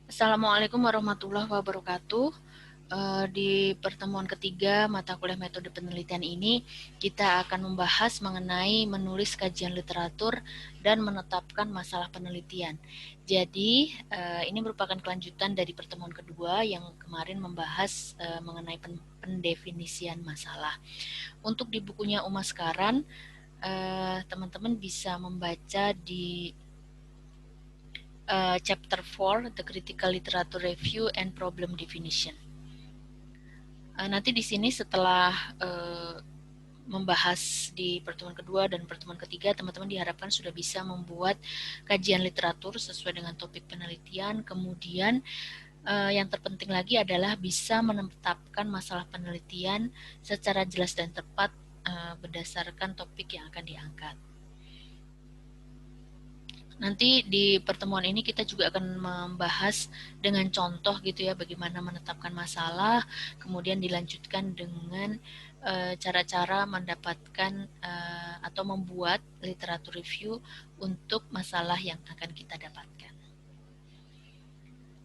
Assalamualaikum warahmatullahi wabarakatuh. Di pertemuan ketiga mata kuliah metode penelitian ini, kita akan membahas mengenai menulis kajian literatur dan menetapkan masalah penelitian. Jadi, ini merupakan kelanjutan dari pertemuan kedua yang kemarin membahas mengenai pendefinisian masalah. Untuk di bukunya Uma Sekaran, teman-teman bisa membaca di Chapter 4, The Critical Literature Review and Problem Definition. Nanti di sini setelah membahas di pertemuan kedua dan pertemuan ketiga, teman-teman diharapkan sudah bisa membuat kajian literatur sesuai dengan topik penelitian. Kemudian yang terpenting lagi adalah bisa menetapkan masalah penelitian secara jelas dan tepat berdasarkan topik yang akan diangkat. Nanti di pertemuan ini kita juga akan membahas dengan contoh gitu ya, bagaimana menetapkan masalah, kemudian dilanjutkan dengan cara-cara mendapatkan atau membuat literatur review untuk masalah yang akan kita dapatkan.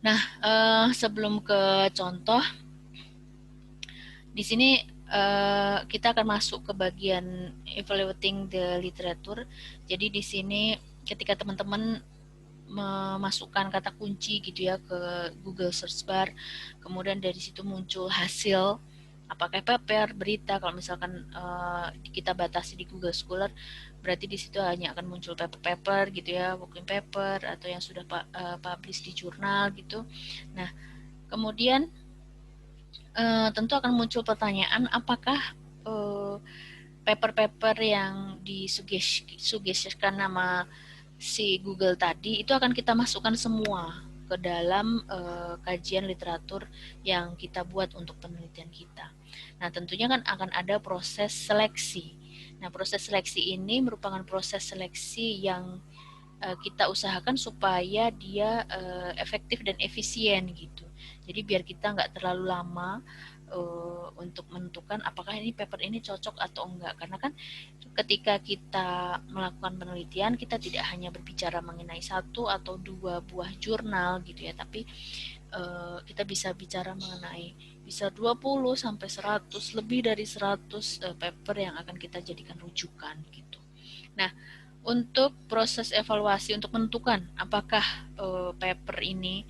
Nah, sebelum ke contoh, di sini kita akan masuk ke bagian evaluating the literature. Jadi di sini ketika teman-teman memasukkan kata kunci gitu ya ke Google Search Bar, kemudian dari situ muncul hasil apakah paper, berita. Kalau misalkan kita batasi di Google Scholar, berarti di situ hanya akan muncul paper-paper gitu ya, working paper atau yang sudah publish di jurnal gitu. Nah, kemudian tentu akan muncul pertanyaan apakah paper-paper yang disuggestikan nama si Google tadi itu akan kita masukkan semua ke dalam kajian literatur yang kita buat untuk penelitian kita. Nah, tentunya kan akan ada proses seleksi. Nah, proses seleksi ini merupakan proses seleksi yang kita usahakan supaya dia efektif dan efisien gitu. Jadi biar kita nggak terlalu lama untuk menentukan apakah ini paper ini cocok atau enggak, karena kan ketika kita melakukan penelitian kita tidak hanya berbicara mengenai satu atau dua buah jurnal gitu ya, tapi kita bisa bicara mengenai bisa 20 sampai 100, lebih dari 100 paper yang akan kita jadikan rujukan gitu. Nah, untuk proses evaluasi untuk menentukan apakah paper ini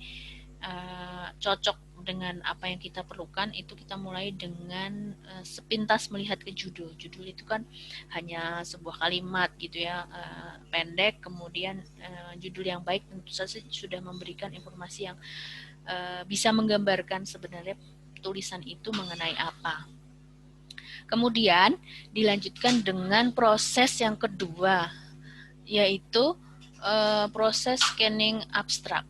cocok dengan apa yang kita perlukan, itu kita mulai dengan sepintas melihat ke judul. Judul itu kan hanya sebuah kalimat gitu ya, pendek, kemudian judul yang baik tentu saja sudah memberikan informasi yang bisa menggambarkan sebenarnya tulisan itu mengenai apa. Kemudian dilanjutkan dengan proses yang kedua, yaitu proses scanning abstrak.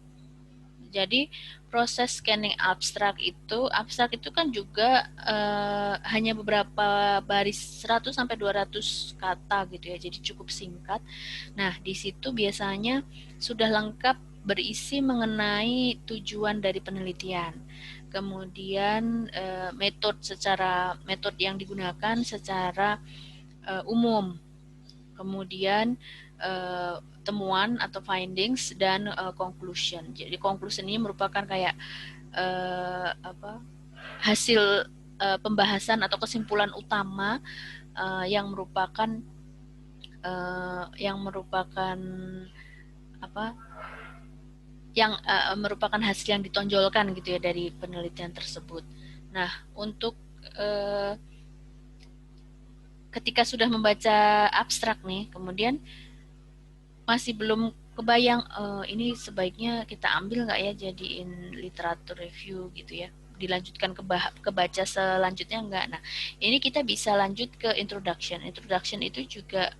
Jadi proses scanning abstrak itu kan juga hanya beberapa baris 100 sampai 200 kata gitu ya. Jadi cukup singkat. Nah, di situ biasanya sudah lengkap berisi mengenai tujuan dari penelitian. Kemudian metode yang digunakan secara umum. Kemudian temuan atau findings dan conclusion. Jadi conclusion ini merupakan kayak hasil pembahasan atau kesimpulan utama yang merupakan merupakan hasil yang ditonjolkan gitu ya dari penelitian tersebut. Nah, untuk ketika sudah membaca abstrak nih, kemudian masih belum kebayang ini sebaiknya kita ambil nggak ya jadiin literatur review gitu ya, dilanjutkan ke baca selanjutnya nggak. Nah, ini kita bisa lanjut ke introduction. Introduction itu juga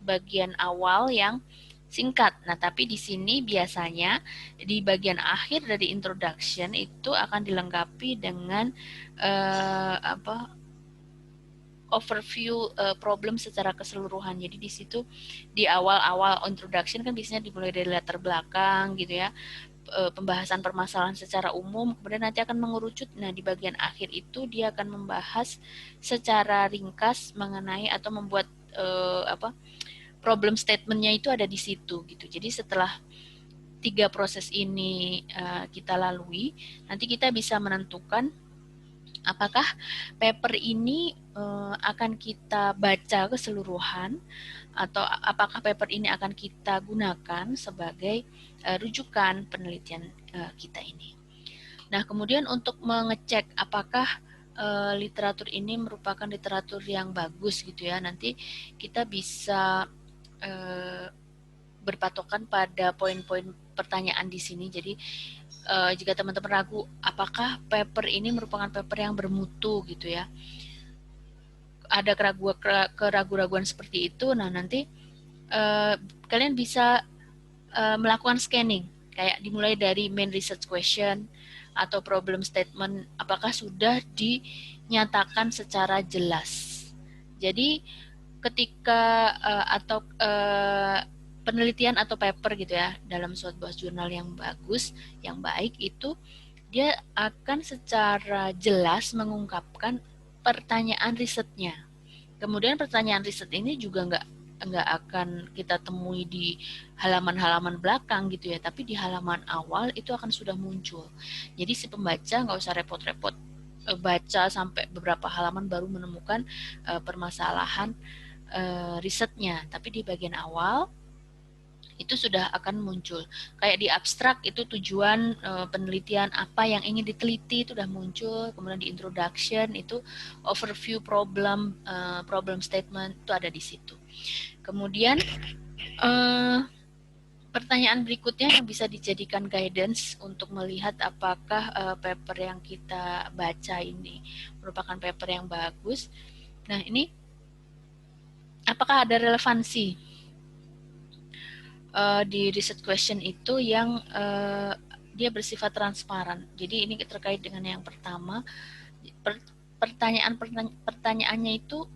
bagian awal yang singkat. Nah, tapi di sini biasanya di bagian akhir dari introduction itu akan dilengkapi dengan overview problem secara keseluruhan. Jadi di situ di awal-awal introduction kan biasanya dimulai dari latar belakang gitu ya, pembahasan permasalahan secara umum, kemudian nanti akan mengerucut. Nah, di bagian akhir itu dia akan membahas secara ringkas mengenai atau membuat problem statementnya itu ada di situ gitu. Jadi setelah 3 proses ini kita lalui, nanti kita bisa menentukan apakah paper ini akan kita baca keseluruhan atau apakah paper ini akan kita gunakan sebagai rujukan penelitian kita ini. Nah, kemudian untuk mengecek apakah literatur ini merupakan literatur yang bagus gitu ya, nanti kita bisa berpatokan pada poin-poin pertanyaan di sini. Jadi jika teman-teman ragu apakah paper ini merupakan paper yang bermutu gitu ya, ada keraguan-keraguan seperti itu, nah nanti kalian bisa melakukan scanning, kayak dimulai dari main research question atau problem statement, apakah sudah dinyatakan secara jelas. Jadi ketika atau penelitian atau paper gitu ya dalam suatu jurnal yang bagus, yang baik itu dia akan secara jelas mengungkapkan pertanyaan risetnya. Kemudian pertanyaan riset ini juga nggak akan kita temui di halaman-halaman belakang gitu ya, tapi di halaman awal itu akan sudah muncul. Jadi si pembaca nggak usah repot-repot baca sampai beberapa halaman baru menemukan permasalahan risetnya, tapi di bagian awal itu sudah akan muncul. Kayak di abstrak itu tujuan penelitian apa yang ingin diteliti itu sudah muncul. Kemudian di introduction itu overview problem, problem statement itu ada di situ. Kemudian pertanyaan berikutnya yang bisa dijadikan guidance untuk melihat apakah paper yang kita baca ini merupakan paper yang bagus. Nah, ini apakah ada relevansi di research question itu yang dia bersifat transparan. Jadi ini terkait dengan yang pertama, pertanyaannya itu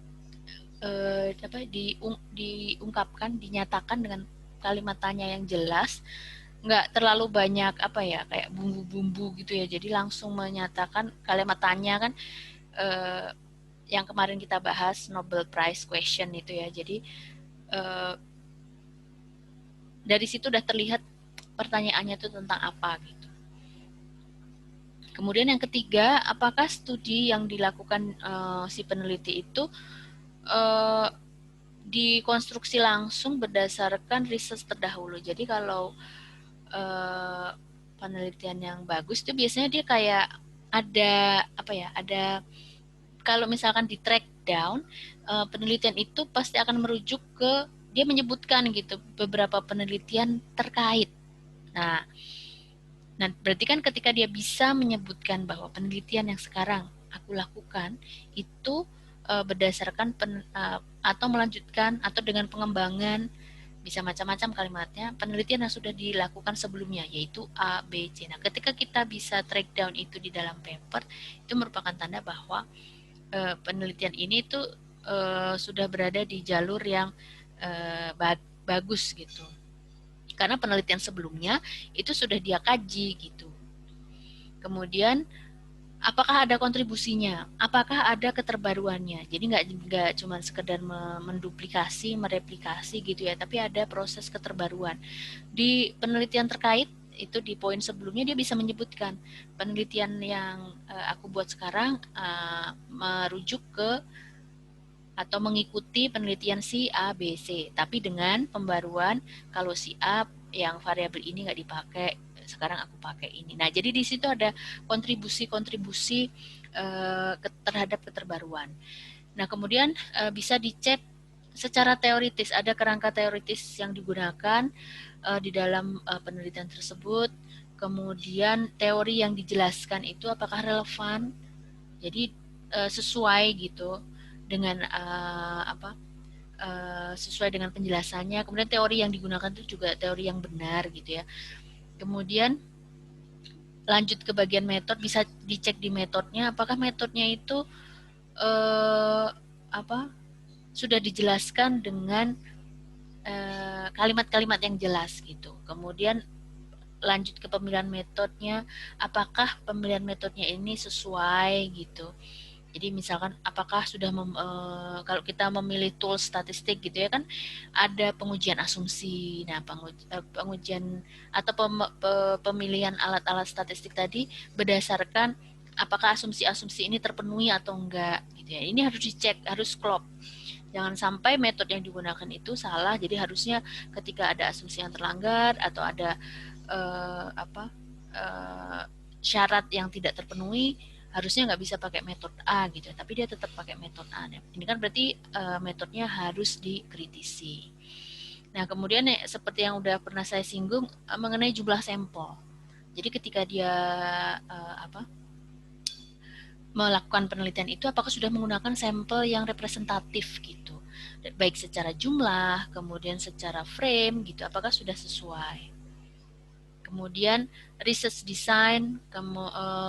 diungkapkan, dinyatakan dengan kalimat tanya yang jelas, nggak terlalu banyak kayak bumbu-bumbu gitu ya. Jadi langsung menyatakan kalimat tanya kan, yang kemarin kita bahas Nobel Prize question itu ya. Jadi dari situ udah terlihat pertanyaannya itu tentang apa gitu. Kemudian yang ketiga, apakah studi yang dilakukan si peneliti itu dikonstruksi langsung berdasarkan riset terdahulu. Jadi kalau penelitian yang bagus itu biasanya dia kayak ada kalau misalkan di track down, penelitian itu pasti akan merujuk ke, dia menyebutkan gitu beberapa penelitian terkait. Nah, berarti kan ketika dia bisa menyebutkan bahwa penelitian yang sekarang aku lakukan itu berdasarkan atau melanjutkan atau dengan pengembangan, bisa macam-macam kalimatnya, penelitian yang sudah dilakukan sebelumnya, yaitu A, B, C. Nah, ketika kita bisa track down itu di dalam paper, itu merupakan tanda bahwa penelitian ini tuh sudah berada di jalur yang bagus gitu. Karena penelitian sebelumnya itu sudah dia kaji gitu. Kemudian apakah ada kontribusinya? Apakah ada keterbaruannya? Jadi nggak cuma sekedar menduplikasi, mereplikasi gitu ya, tapi ada proses keterbaruan. Di penelitian terkait itu di poin sebelumnya dia bisa menyebutkan penelitian yang aku buat sekarang merujuk ke atau mengikuti penelitian si A, B, C, tapi dengan pembaruan kalau si A yang variabel ini nggak dipakai, sekarang aku pakai ini. Nah, jadi di situ ada kontribusi-kontribusi terhadap keterbaruan. Nah, kemudian bisa dicek secara teoritis, ada kerangka teoritis yang digunakan di dalam penelitian tersebut. Kemudian teori yang dijelaskan itu apakah relevan, jadi sesuai gitu dengan sesuai dengan penjelasannya. Kemudian teori yang digunakan itu juga teori yang benar gitu ya. Kemudian lanjut ke bagian metode, bisa dicek di metodenya apakah metodenya itu sudah dijelaskan dengan kalimat-kalimat yang jelas gitu. Kemudian lanjut ke pemilihan metodenya, apakah pemilihan metodenya ini sesuai gitu Jadi misalkan apakah sudah kalau kita memilih tools statistik gitu ya kan ada pengujian asumsi. Nah, pengujian atau pemilihan alat-alat statistik tadi berdasarkan apakah asumsi-asumsi ini terpenuhi atau enggak gitu ya. Ini harus dicek, harus klop. Jangan sampai metode yang digunakan itu salah. Jadi harusnya ketika ada asumsi yang terlanggar atau ada syarat yang tidak terpenuhi, harusnya nggak bisa pakai metode A gitu, tapi dia tetap pakai metode A. Ini kan berarti metodenya harus dikritisi. Nah, kemudian seperti yang udah pernah saya singgung mengenai jumlah sampel. Jadi ketika dia melakukan penelitian itu, apakah sudah menggunakan sampel yang representatif gitu, baik secara jumlah, kemudian secara frame gitu, apakah sudah sesuai. Kemudian research design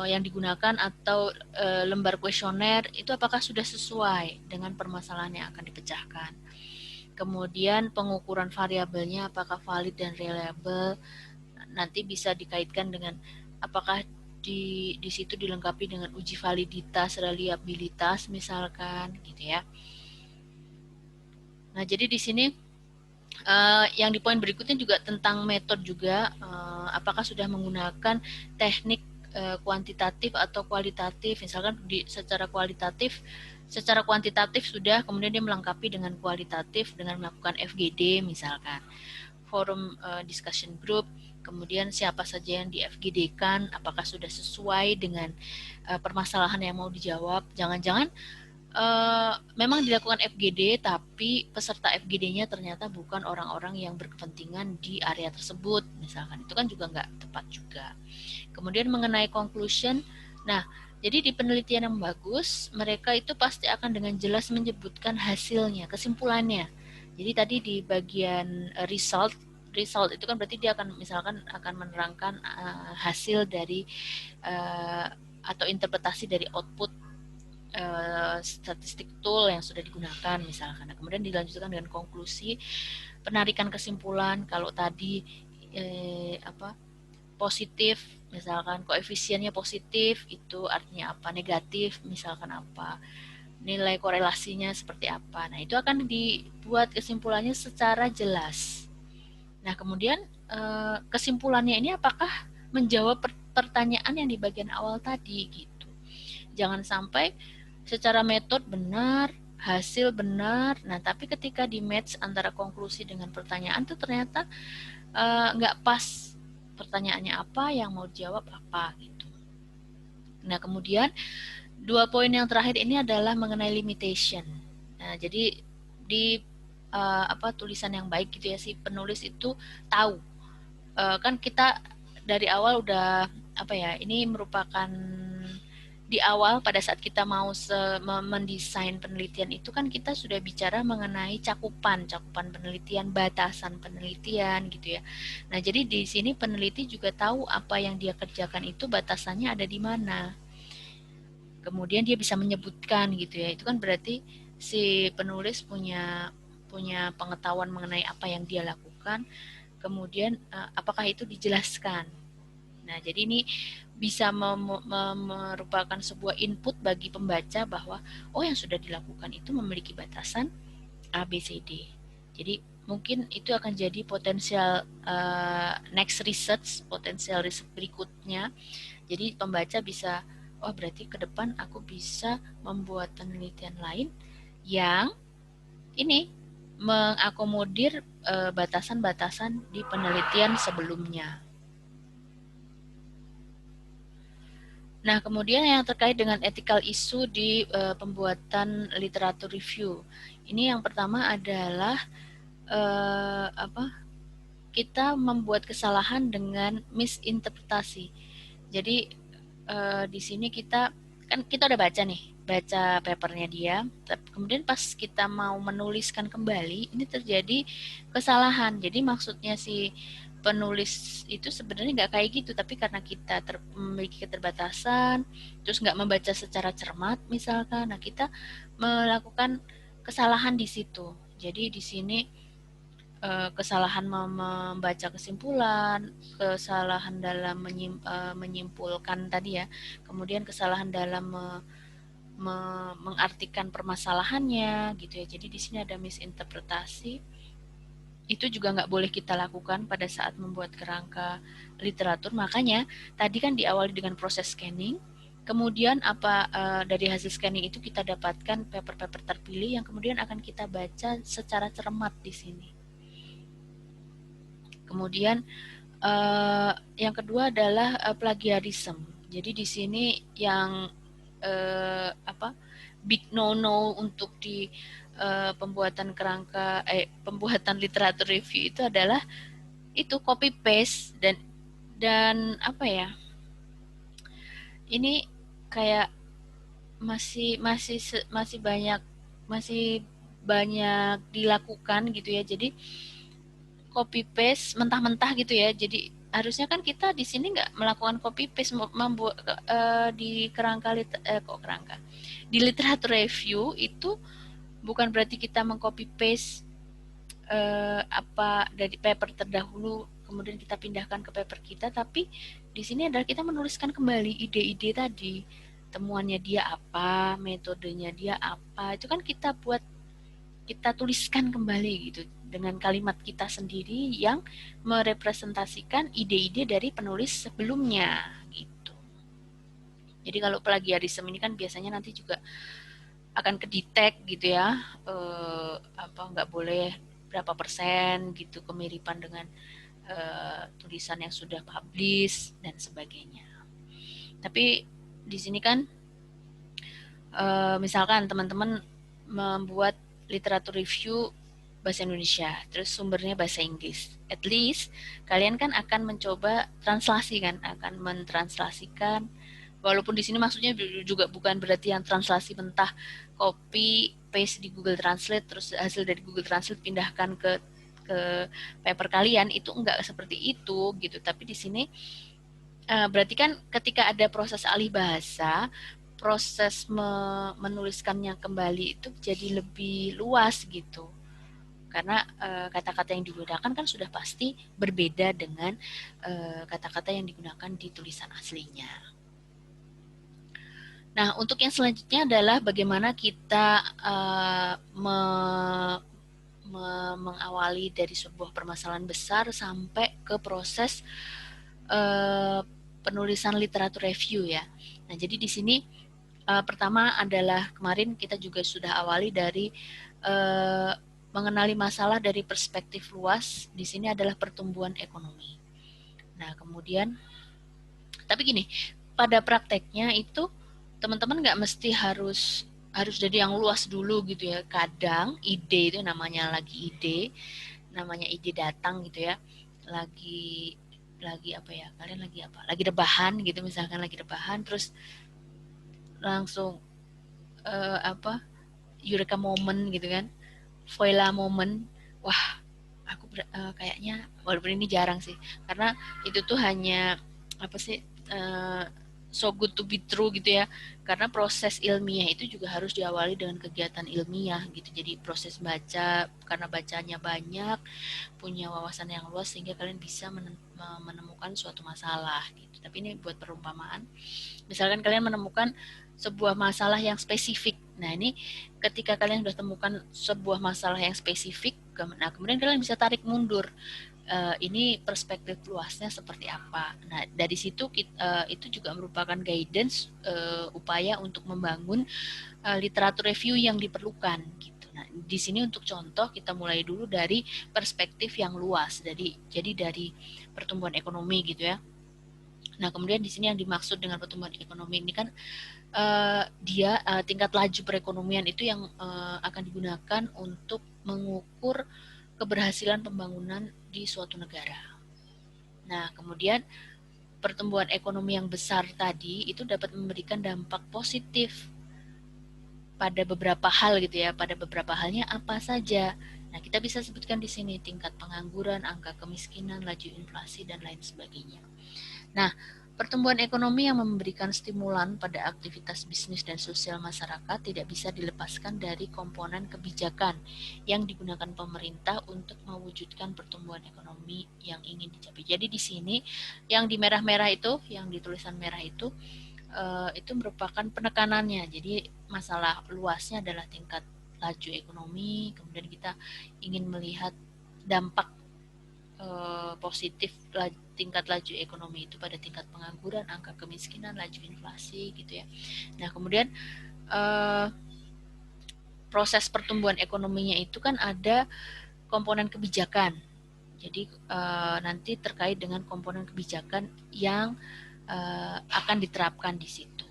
yang digunakan atau lembar kuesioner itu apakah sudah sesuai dengan permasalahan yang akan dipecahkan. Kemudian pengukuran variabelnya apakah valid dan reliable. Nanti bisa dikaitkan dengan apakah di situ dilengkapi dengan uji validitas, reliabilitas misalkan gitu ya. Nah, jadi di sini yang di poin berikutnya juga tentang metode juga, apakah sudah menggunakan teknik kuantitatif atau kualitatif. Misalkan secara kuantitatif sudah, kemudian dia melengkapi dengan kualitatif dengan melakukan FGD misalkan, forum discussion group, kemudian siapa saja yang di FGD-kan, apakah sudah sesuai dengan permasalahan yang mau dijawab. Jangan-jangan memang dilakukan FGD, tapi peserta FGD-nya ternyata bukan orang-orang yang berkepentingan di area tersebut, misalkan. Itu kan juga nggak tepat juga. Kemudian mengenai conclusion, nah, jadi di penelitian yang bagus, mereka itu pasti akan dengan jelas menyebutkan hasilnya, kesimpulannya. Jadi tadi di bagian result itu kan berarti dia akan misalkan akan menerangkan hasil dari atau interpretasi dari output statistik tool yang sudah digunakan misalkan. Nah, kemudian dilanjutkan dengan konklusi, penarikan kesimpulan. Kalau tadi positif, misalkan koefisiennya positif, itu artinya apa? Negatif, misalkan apa? Nilai korelasinya seperti apa? Nah, itu akan dibuat kesimpulannya secara jelas. Nah, kemudian kesimpulannya ini apakah menjawab pertanyaan yang di bagian awal tadi gitu. Jangan sampai secara metode benar, hasil benar, nah tapi ketika di match antara konklusi dengan pertanyaan tuh ternyata nggak pas, pertanyaannya apa, yang mau dijawab apa gitu. Nah, kemudian 2 poin yang terakhir ini adalah mengenai limitation. Nah, jadi di tulisan yang baik gitu ya, si penulis itu tahu kan kita dari awal udah ini merupakan di awal pada saat kita mau mendesain penelitian itu kan kita sudah bicara mengenai cakupan penelitian, batasan penelitian gitu ya. Nah, jadi di sini peneliti juga tahu apa yang dia kerjakan itu batasannya ada di mana. Kemudian dia bisa menyebutkan gitu ya. Itu kan berarti si penulis punya pengetahuan mengenai apa yang dia lakukan. Kemudian apakah itu dijelaskan. Nah, jadi ini bisa merupakan sebuah input bagi pembaca bahwa yang sudah dilakukan itu memiliki batasan A, B, C, D. Jadi mungkin itu akan jadi potensial next research, potensial riset berikutnya. Jadi pembaca bisa, berarti ke depan aku bisa membuat penelitian lain yang ini mengakomodir batasan-batasan di penelitian sebelumnya. Nah, kemudian yang terkait dengan ethical issue di pembuatan literatur review. Ini yang pertama adalah kita membuat kesalahan dengan misinterpretasi. Jadi di sini kita udah baca papernya dia. Kemudian pas kita mau menuliskan kembali, ini terjadi kesalahan. Jadi maksudnya si penulis itu sebenarnya nggak kayak gitu, tapi karena kita memiliki keterbatasan, terus nggak membaca secara cermat misalkan, nah kita melakukan kesalahan di situ. Jadi di sini kesalahan membaca kesimpulan, kesalahan dalam menyimpulkan tadi ya, kemudian kesalahan dalam mengartikan permasalahannya gitu ya. Jadi di sini ada misinterpretasi. Itu juga nggak boleh kita lakukan pada saat membuat kerangka literatur. Makanya tadi kan diawali dengan proses scanning, kemudian dari hasil scanning itu kita dapatkan paper-paper terpilih yang kemudian akan kita baca secara cermat di sini. Kemudian yang kedua adalah plagiarism. Jadi di sini yang big no untuk di pembuatan pembuatan literatur review itu adalah itu copy paste dan apa ya, ini kayak masih banyak dilakukan gitu ya. Jadi copy paste mentah-mentah gitu ya. Jadi harusnya kan kita di sini nggak melakukan copy paste membuat di di literatur review itu bukan berarti kita mengcopy paste apa dari paper terdahulu kemudian kita pindahkan ke paper kita, tapi di sini adalah kita menuliskan kembali ide-ide tadi, temuannya dia apa, metodenya dia apa, itu kan kita tuliskan kembali gitu dengan kalimat kita sendiri yang merepresentasikan ide-ide dari penulis sebelumnya gitu. Jadi kalau plagiarisme ini kan biasanya nanti juga akan kedetek gitu ya, nggak boleh berapa persen gitu kemiripan dengan tulisan yang sudah publish dan sebagainya. Tapi di sini kan misalkan teman-teman membuat literatur review bahasa Indonesia, terus sumbernya bahasa Inggris. At least kalian kan akan mencoba translasi kan, akan mentranslasikan. Walaupun di sini maksudnya juga bukan berarti yang translasi mentah, copy paste di Google Translate, terus hasil dari Google Translate pindahkan ke paper kalian, itu enggak seperti itu gitu. Tapi di sini berarti kan ketika ada proses alih bahasa, proses menuliskannya kembali itu jadi lebih luas gitu. Karena kata-kata yang digunakan kan sudah pasti berbeda dengan kata-kata yang digunakan di tulisan aslinya. Nah, untuk yang selanjutnya adalah bagaimana kita mengawali dari sebuah permasalahan besar sampai ke proses penulisan literatur review ya. Nah, jadi di sini pertama adalah kemarin kita juga sudah awali dari mengenali masalah dari perspektif luas. Di sini adalah pertumbuhan ekonomi. Nah, kemudian, tapi gini, pada prakteknya itu teman-teman nggak mesti harus jadi yang luas dulu gitu ya. Kadang ide itu namanya ide datang gitu ya. Lagi apa ya? Kalian lagi apa? Lagi rebahan gitu, misalkan lagi rebahan, terus langsung eureka moment gitu kan, voila moment, wah aku kayaknya, walaupun ini jarang sih karena itu tuh hanya so good to be true gitu ya, karena proses ilmiah itu juga harus diawali dengan kegiatan ilmiah gitu. Jadi proses baca, karena bacanya banyak, punya wawasan yang luas sehingga kalian bisa menemukan suatu masalah gitu. Tapi ini buat perumpamaan, misalkan kalian menemukan sebuah masalah yang spesifik. Nah, ini ketika kalian sudah temukan sebuah masalah yang spesifik, nah kemudian kalian bisa tarik mundur. Ini perspektif luasnya seperti apa. Nah, dari situ itu juga merupakan guidance upaya untuk membangun literatur review yang diperlukan gitu. Nah, di sini untuk contoh kita mulai dulu dari perspektif yang luas. Jadi dari pertumbuhan ekonomi gitu ya. Nah, kemudian di sini yang dimaksud dengan pertumbuhan ekonomi ini kan tingkat laju perekonomian itu yang akan digunakan untuk mengukur keberhasilan pembangunan di suatu negara. Nah, kemudian pertumbuhan ekonomi yang besar tadi itu dapat memberikan dampak positif pada beberapa hal gitu ya. Pada beberapa halnya apa saja? Nah, kita bisa sebutkan di sini tingkat pengangguran, angka kemiskinan, laju inflasi, dan lain sebagainya. Nah, pertumbuhan ekonomi yang memberikan stimulan pada aktivitas bisnis dan sosial masyarakat tidak bisa dilepaskan dari komponen kebijakan yang digunakan pemerintah untuk mewujudkan pertumbuhan ekonomi yang ingin dicapai. Jadi di sini yang di merah-merah itu, yang di tulisan merah itu itu merupakan penekanannya. Jadi masalah luasnya adalah tingkat laju ekonomi, kemudian kita ingin melihat dampak positif tingkat laju ekonomi itu pada tingkat pengangguran, angka kemiskinan, laju inflasi gitu ya. Nah kemudian proses pertumbuhan ekonominya itu kan ada komponen kebijakan. Jadi nanti terkait dengan komponen kebijakan yang akan diterapkan di situ.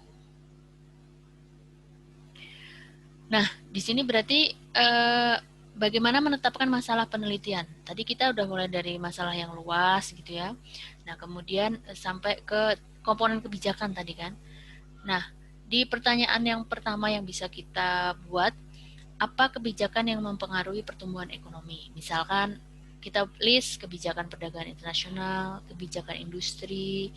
Nah, di sini berarti bagaimana menetapkan masalah penelitian. Tadi kita udah mulai dari masalah yang luas gitu ya. Nah, kemudian sampai ke komponen kebijakan tadi kan. Nah, di pertanyaan yang pertama yang bisa kita buat, apa kebijakan yang mempengaruhi pertumbuhan ekonomi? Misalkan kita list kebijakan perdagangan internasional, kebijakan industri,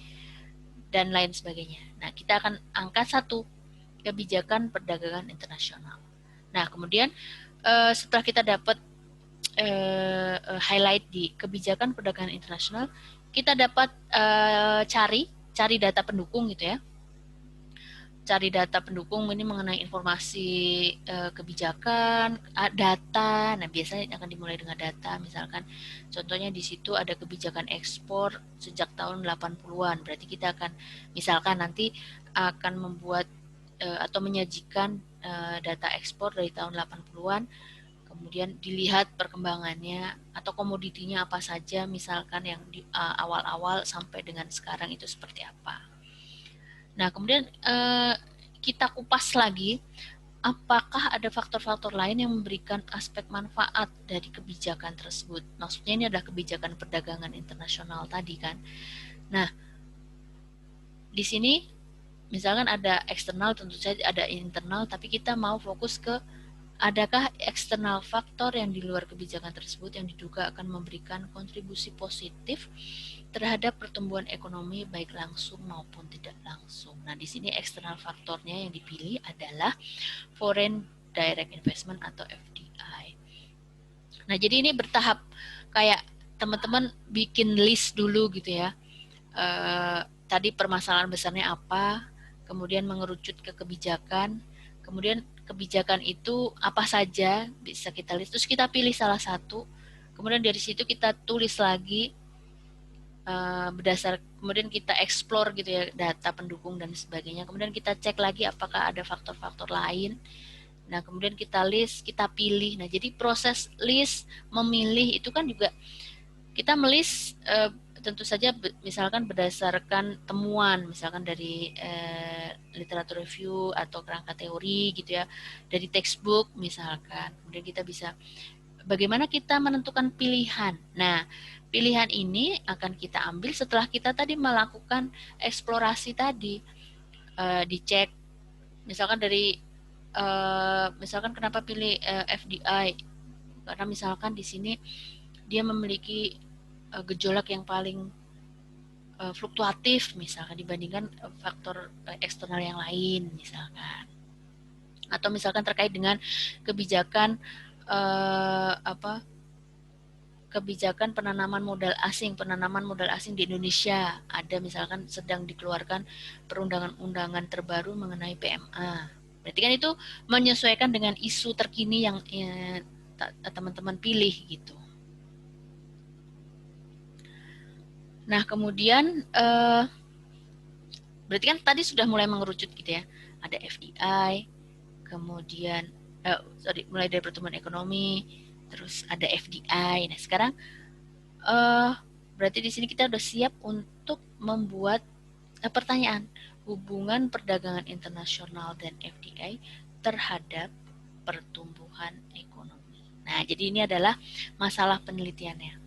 dan lain sebagainya. Nah, kita akan angkat satu, kebijakan perdagangan internasional. Nah, kemudian setelah kita dapat highlight di kebijakan perdagangan internasional, kita dapat cari data pendukung gitu ya. Cari data pendukung ini mengenai informasi kebijakan, data. Nah, biasanya akan dimulai dengan data. Misalkan contohnya di situ ada kebijakan ekspor sejak tahun 80-an. Berarti kita akan misalkan nanti akan membuat atau menyajikan data ekspor dari tahun 80-an, kemudian dilihat perkembangannya atau komoditinya apa saja, misalkan yang di awal-awal sampai dengan sekarang itu seperti apa. Nah, kemudian kita kupas lagi, apakah ada faktor-faktor lain yang memberikan aspek manfaat dari kebijakan tersebut. Maksudnya ini adalah kebijakan perdagangan internasional tadi kan. Nah, di sini misalkan ada eksternal, tentu saja ada internal, tapi kita mau fokus ke adakah eksternal faktor yang di luar kebijakan tersebut yang diduga akan memberikan kontribusi positif terhadap pertumbuhan ekonomi baik langsung maupun tidak langsung. Nah, di sini eksternal faktornya yang dipilih adalah foreign direct investment atau FDI. Nah, jadi ini bertahap, kayak teman-teman bikin list dulu gitu ya. Tadi permasalahan besarnya apa, kemudian mengerucut ke kebijakan, kemudian kebijakan itu apa saja bisa kita list, terus kita pilih salah satu, kemudian dari situ kita tulis lagi berdasar, kemudian kita explore gitu ya data pendukung dan sebagainya, kemudian kita cek lagi apakah ada faktor-faktor lain. Nah, kemudian kita list, kita pilih. Nah, jadi proses list memilih itu kan juga kita melis tentu saja misalkan berdasarkan temuan, misalkan dari literatur review atau kerangka teori gitu ya, dari textbook misalkan. Kemudian kita bisa bagaimana kita menentukan pilihan. Nah, pilihan ini akan kita ambil setelah kita tadi melakukan eksplorasi tadi, dicek misalkan dari misalkan kenapa pilih FDI, karena misalkan di sini dia memiliki gejolak yang paling fluktuatif misalkan dibandingkan faktor eksternal yang lain misalkan, atau misalkan terkait dengan kebijakan kebijakan penanaman modal asing di Indonesia, ada misalkan sedang dikeluarkan perundangan-undangan terbaru mengenai PMA. Berarti kan itu menyesuaikan dengan isu terkini yang teman-teman pilih gitu. Nah, kemudian berarti kan tadi sudah mulai mengerucut gitu ya. Ada FDI, kemudian mulai dari pertumbuhan ekonomi, terus ada FDI. Nah, sekarang berarti di sini kita udah siap untuk membuat pertanyaan hubungan perdagangan internasional dan FDI terhadap pertumbuhan ekonomi. Nah, jadi ini adalah masalah penelitiannya.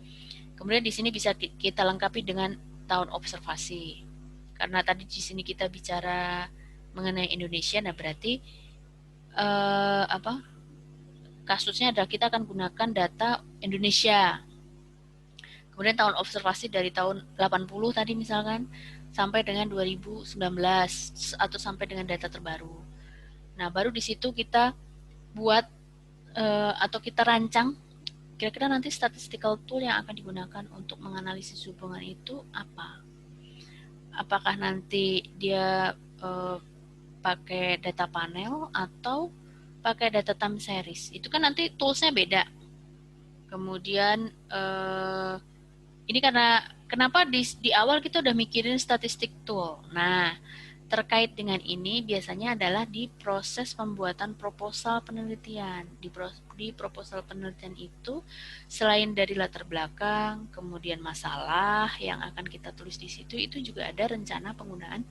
Kemudian di sini bisa kita lengkapi dengan tahun observasi. Karena tadi di sini kita bicara mengenai Indonesia, nah berarti kasusnya adalah kita akan gunakan data Indonesia. Kemudian tahun observasi dari tahun 80 tadi misalkan sampai dengan 2019 atau sampai dengan data terbaru. Nah, baru di situ kita buat atau kita rancang kira-kira nanti statistical tool yang akan digunakan untuk menganalisis hubungan itu apa? Apakah nanti dia pakai data panel atau pakai data time series. Itu kan nanti toolsnya beda. Kemudian ini karena kenapa di awal kita udah mikirin statistik tool. Nah, terkait dengan ini biasanya adalah di proses pembuatan proposal penelitian. Di proposal penelitian itu selain dari latar belakang, kemudian masalah yang akan kita tulis di situ, itu juga ada rencana penggunaan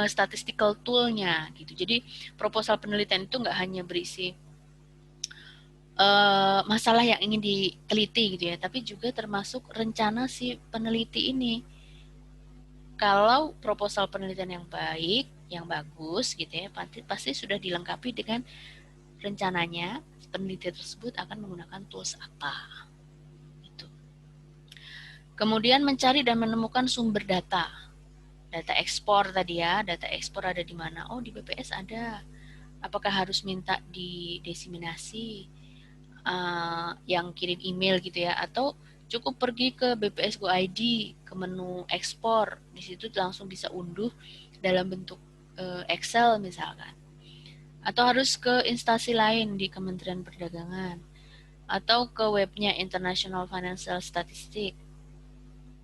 statistical tool-nya gitu. Jadi proposal penelitian itu nggak hanya berisi masalah yang ingin diteliti gitu ya, tapi juga termasuk rencana si peneliti ini. Kalau proposal penelitian yang baik, yang bagus gitu ya, pasti sudah dilengkapi dengan rencananya peneliti tersebut akan menggunakan tools apa. Gitu. Kemudian mencari dan menemukan sumber data. Data ekspor tadi ya, data ekspor ada di mana? Oh, di BPS ada. Apakah harus minta didesiminasi yang kirim email gitu ya, atau cukup pergi ke BPS Go ID ke menu ekspor, di situ langsung bisa unduh dalam bentuk Excel misalkan, atau harus ke instansi lain di Kementerian Perdagangan atau ke webnya International Financial Statistics,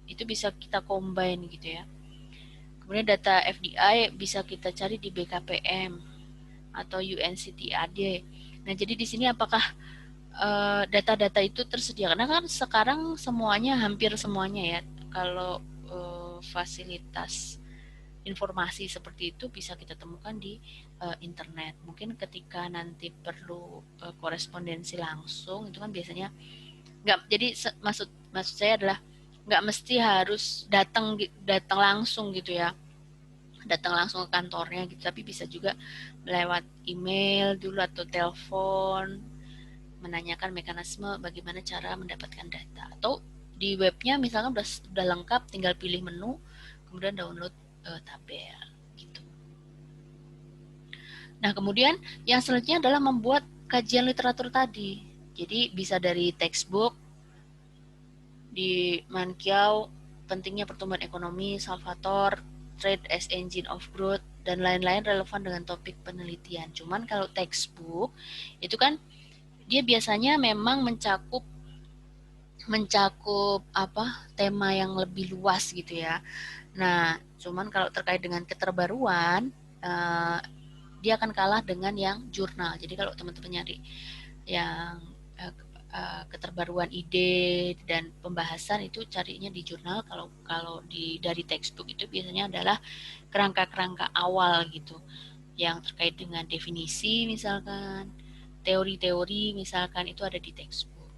itu bisa kita combine gitu ya. Kemudian data FDI bisa kita cari di BKPM atau UNCTAD. Nah, jadi di sini apakah data-data itu tersedia? Karena kan sekarang hampir semuanya ya, kalau fasilitas informasi seperti itu bisa kita temukan di internet. Mungkin ketika nanti perlu korespondensi langsung, itu kan biasanya nggak. Jadi maksud saya adalah nggak mesti harus datang langsung gitu ya, datang langsung ke kantornya gitu, tapi bisa juga lewat email dulu atau telepon, menanyakan mekanisme bagaimana cara mendapatkan data, atau di webnya misalkan udah lengkap, tinggal pilih menu kemudian download tabel gitu. Nah, kemudian yang selanjutnya adalah membuat kajian literatur tadi. Jadi bisa dari textbook di Mankiau, pentingnya pertumbuhan ekonomi, Salvatore, Trade as Engine of Growth, dan lain-lain relevan dengan topik penelitian. Cuman kalau textbook itu kan dia biasanya memang mencakup tema yang lebih luas gitu ya. Nah, cuman kalau terkait dengan keterbaruan, dia akan kalah dengan yang jurnal. Jadi kalau teman-teman nyari yang keterbaruan ide dan pembahasan, itu carinya di jurnal. Kalau dari textbook itu biasanya adalah kerangka-kerangka awal gitu, yang terkait dengan definisi misalkan, teori-teori misalkan, itu ada di textbook.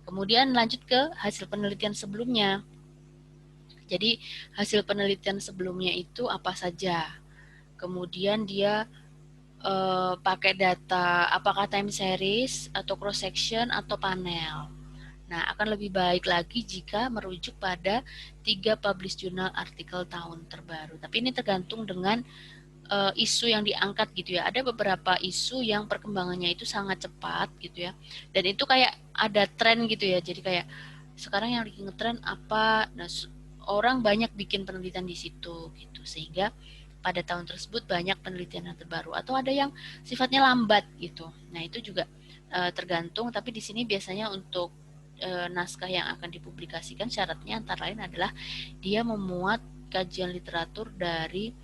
Kemudian lanjut ke hasil penelitian sebelumnya. Jadi hasil penelitian sebelumnya itu apa saja. Kemudian dia pakai data apakah time series atau cross section atau panel. Nah, akan lebih baik lagi jika merujuk pada 3 published journal artikel tahun terbaru. Tapi ini tergantung dengan isu yang diangkat gitu ya. Ada beberapa isu yang perkembangannya itu sangat cepat gitu ya. Dan itu kayak ada tren gitu ya. Jadi kayak sekarang yang lagi ngetren apa, nah orang banyak bikin penelitian di situ gitu. Sehingga pada tahun tersebut banyak penelitian yang terbaru, atau ada yang sifatnya lambat gitu. Nah, itu juga tergantung, tapi di sini biasanya untuk naskah yang akan dipublikasikan syaratnya antara lain adalah dia memuat kajian literatur dari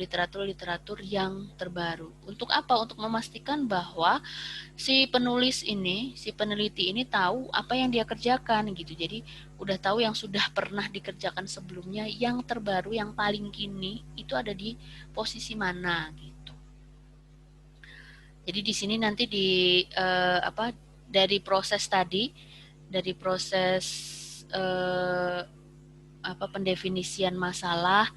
literatur-literatur yang terbaru. Untuk apa? Untuk memastikan bahwa si penulis ini, si peneliti ini tahu apa yang dia kerjakan gitu. Jadi udah tahu yang sudah pernah dikerjakan sebelumnya, yang terbaru, yang paling kini itu ada di posisi mana gitu. Jadi di sini nanti dari proses tadi, dari proses pendefinisian masalah,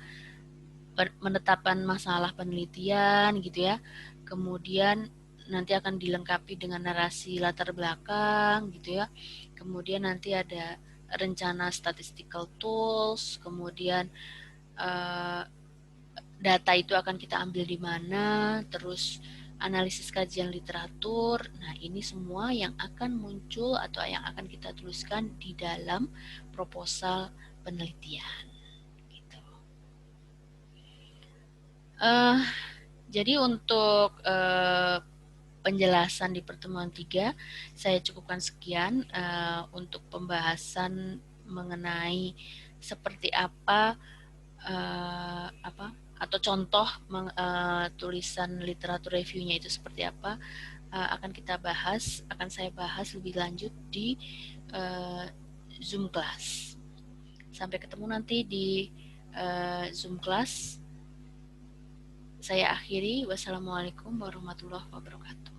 menetapkan masalah penelitian gitu ya. Kemudian nanti akan dilengkapi dengan narasi latar belakang gitu ya. Kemudian nanti ada rencana statistical tools, kemudian data itu akan kita ambil di mana, terus analisis kajian literatur. Nah, ini semua yang akan muncul atau yang akan kita tuliskan di dalam proposal penelitian. Gitu. Uh, jadi untuk penjelasan di pertemuan 3 saya cukupkan sekian. Untuk pembahasan mengenai seperti apa atau contoh tulisan literatur reviewnya itu seperti apa, akan saya bahas lebih lanjut di uh, Zoom class. Sampai ketemu nanti di Zoom class. Saya akhiri. Wassalamualaikum warahmatullahi wabarakatuh.